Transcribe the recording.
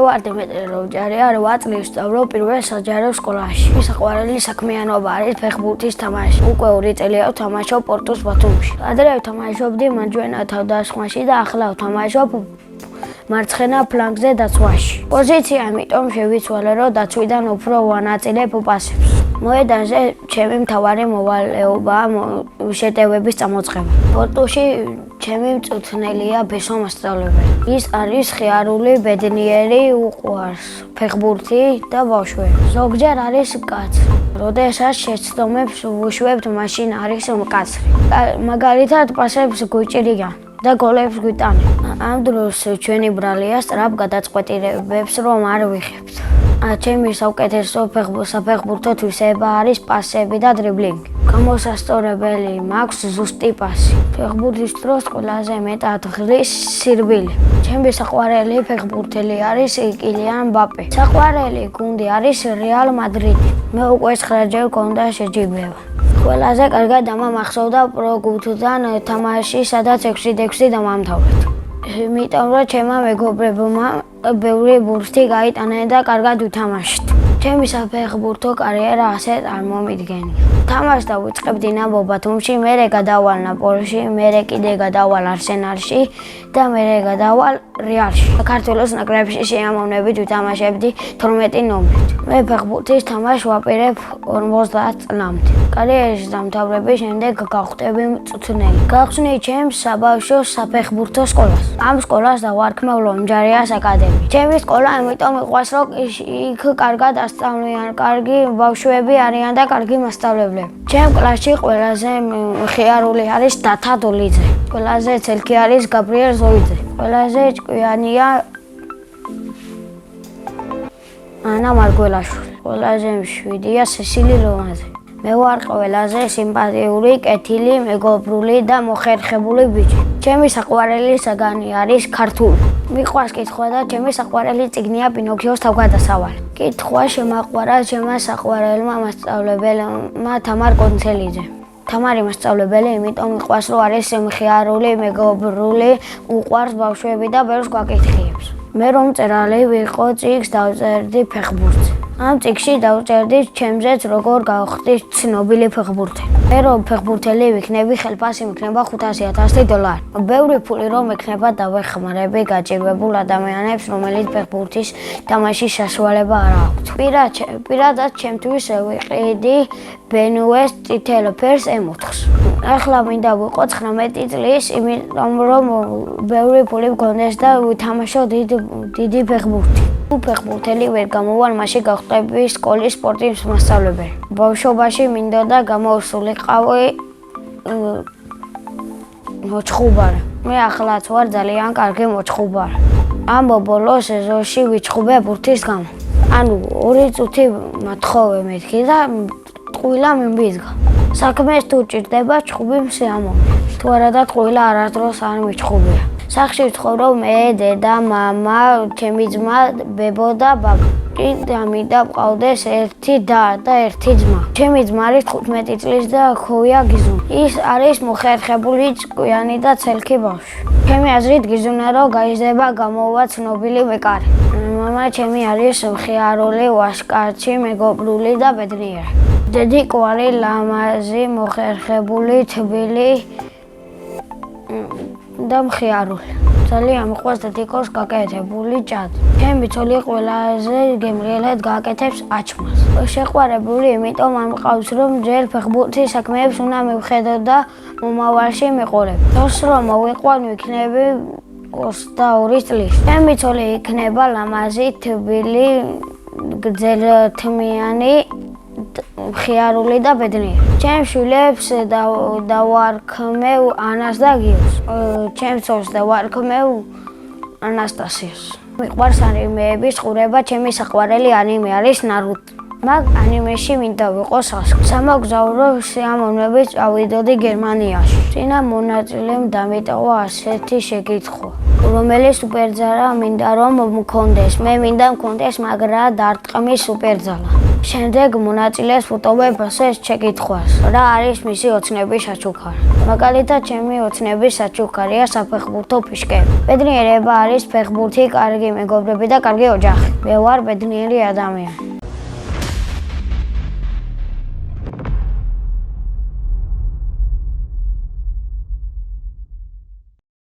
ვარ დიმიტრი როჯარია, 8 წლის ვსწავლობ პირველ საჯარო სკოლაში. საყვარელი საქმიანობა არის ფეხბურთის თამაში. უკვე 2 წელია ვთამაშობ პორტუს ბათუმში. ადრე ვთამაშობდი მარჯვენა თავდასხმაში და ახლა ვთამაშობ მარცხენა ფლანგზე დაცვაში. პოზიცია ამიტომ შევიცვალე, რომ დაცვიდან უფრო ვანაწილებ პასებს. მოედანზე ჩემი მთავარი მოვალეობაა შეტევების წამოწყება. პორტუში ჩემი მწვრთნელია ბესო მასწავლებელი. ის არის ხიარული, ბედნიერი, უყვარს ფეხბურთი და ბავშვები. ზოგჯერ არის მკაცრი. როდესაც შეცდომებს ვუშვებთ, მაშინ არის მკაცრი. მაგალითად პასებს გვიჭირიან და გოლებს გვიტანენ. ამ დროს ჩვენი ბრალია სწრაფ გადაწყვეტილებებს რომ არ ვიღებთ. ჩემი საუკეთესო საფეხბურთო თვისება არის პასები და დრიბლინგი. გამოსასწორებელი მაქვს ზუსტი პასი. ფეხბურთის დროს ყველაზე მეტად ღრის სირბილი. ჩემი საყვარელი ფეხბურთელი არის კილიან მბაპე. საყვარელი გუნდი არის რეალ მადრიდი. მე უკვე 9-ჯერ გქონდა შეჯიბება. ყველაზე კარგად დამამახსოვრდა პრო გუნდთან თამაში, სადაც 6-6 დამამთავრეთ. იმიტომ რომ ჩემმა მეგობრებმა ბევრი ბურთი გაიტანენ და კარგად ვთამაშეთ. ჩემი საფეხბურთო კარიერა ასე წარმომიდგენია. თამაშს დავიწყებ დინამო ბათუმში, მერე გადავალ ნაპოლში, მერე კიდე გადავალ არსენალში და მერე გადავალ რეალში. საქართველოს ნაკრებში შეამოვნებით ვთამაშებდი 12 ნომრით. მე ფეხბურთის თამაშს ვაპირებ 50 წლამდე. კარიერის დამთავრების შემდეგ გავხდები მწვრთნელი. გავხსნი ჩემს საბავშვო საფეხბურთო სკოლას. ამ სკოლას დავარქმევ ლომჯარიას აკადემია. ჩემი სკოლა ამიტომ მიყვარს, რომ იქ კარგად ასწავლიან, კარგი ბავშვები არიან და კარგი მასწავლებლები. ჩემ კლასში ყველაზე ხიარული არის დათა დოლიძე. ყველაზე ცელქი არის გაბრიელ ზოიძე. ყველაზე ჭკვიანია ანა მარგველაშვილი. ყველაზე მშვიდია სესილი ლომაძე. მე ვარ ყველაზე სიმპათიური, კეთილი, მეგობრული და მოხერხებული ბიჭი. ჩემი საყვარელი საგანი არის ქართული. მიყვარს კითხვა და ჩემი საყვარელი წიგნია პინოქიოს თავგადასავალი. კითხვა შემაყვარა ჩემმა საყვარელმა მასწავლებელმა თამარ კონცელიძე. თამარი მასწავლებელი, იმიტომ მიყვარს, რომ არის მხიარული, მეგობრული, უყვარს ბავშვები და ბევრს გვაკითხიებს. მე რომ მწერალი ვიყო, წიგნს დავწერდი ფეხბურთზე. ამ წიგნში დავწერდი ჩემზეც როგორ გავხდი ცნობილი ფეხბურთელი. მე რომ ფეხბურთელი ვიქნები, ხელფასი მიქნება 500,000 დოლარი. ბევრი ფული რომ ექნება დავეხმარები გაჭირვებულ ადამიანებს, რომელიც ფეხბურთის თამაშის საშუალება არ აქვთ. პირადად ჩემთვის ვიყიდი ბენუეს წითელ ფერს M4-ს. ახლა მინდა ვიყო 19 წლის, იმიტომ რომ ბევრი ფული მქონდეს და ვთამაშო დიდი ფეხბურთი. ფეხბურთელი ვერ გამოვალ, მაშინ გავხდები სკოლის სპორტის მასწავლებელი. ბავშვობაში მინდოდა გამოვსულიყავი მოჩხუბარი. მე ახლაც ვარ ძალიან კარგი მოჩხუბარი. ამ ბოლო სეზონში ვიჩხუბე ბურთის გამო. ანუ 2 წუთი მათხოვე მეთქი და ტყუილა მიმბიძგა. საქმეს თუ ჭირდება ჩხუბი მსიამოვნე. თუ არა და ტყუილა არასდროს არ მიჩხუბია. სახში ვცხოვრობ მე, დედა, მამა, ჩემი ძმა, ბებო და ბაბა. კიდე მინდა მყავდეს ერთი და ერთი ძმა. ჩემი ძმა არის 15 წლის და ჰქვია გიზუნა. ის არის მოხერხებული, ჭკვიანი და ცელქი ბავშვი. ჩემი აზრით გიზუნა რომ გაიზრდება გამოვა ცნობილი მეკარე. მამა ჩემი არის მხიარული, ვაჟკაცი, მეგობრული და ბედნიერი. დედი კვარი, ლამაზი, მოხერხებული, თბილი და მხიარული. ძალიან მიყვარს დედიკოს გაკეთებული ჭადი. ჩემი ცოლი ყველაზე გემრიელად გააკეთებს აჩმას. შეყვარებული, იმიტომ არ მყავს, რომ ჯერ ფეხბურთის საქმეებს უნდა მივხედო და მომავალში მიყურებ. თორს რომ მოვიყვან, ვიქნები 22 წლის. ჩემი ცოლი იქნება ლამაზი, თბილი, გრძელთმიანი, მხიარული და ბედნიერი. ჩემ შვილებს დავარქმევ ანას და გიოს. ჩემ ცოლს დავარქმევ ანასტასიას. მიყვარს ანიმეების ყურება, ჩემი საყვარელი ანიმე არის ნარუტო. მაგ ანიმეში მინდა ვიყო სასკო. სამოგზაურო სიამოვნებით წავიდოდი გერმანიაში. წინა მონაწილემ დამიტოვა ასეთი შეკითხვა. რომელი სუპერძალა მინდა რომ მქონდეს? მე მინდა მქონდეს მაგრა დარტყმის სუპერძალა. შემდეგ მონაწილეს ვუტობებ ასე შეკითხვას, რა არის მისი ოცნების საჩუქარი. მაგალითად, ჩემი ოცნების საჩუქარია საფეხბურთო ფიშკები. ბედნიერება არის ფეხბურთი, კარგი მეგობრები და კარგი ოჯახი. მე ვარ ბედნიერი ადამიანი.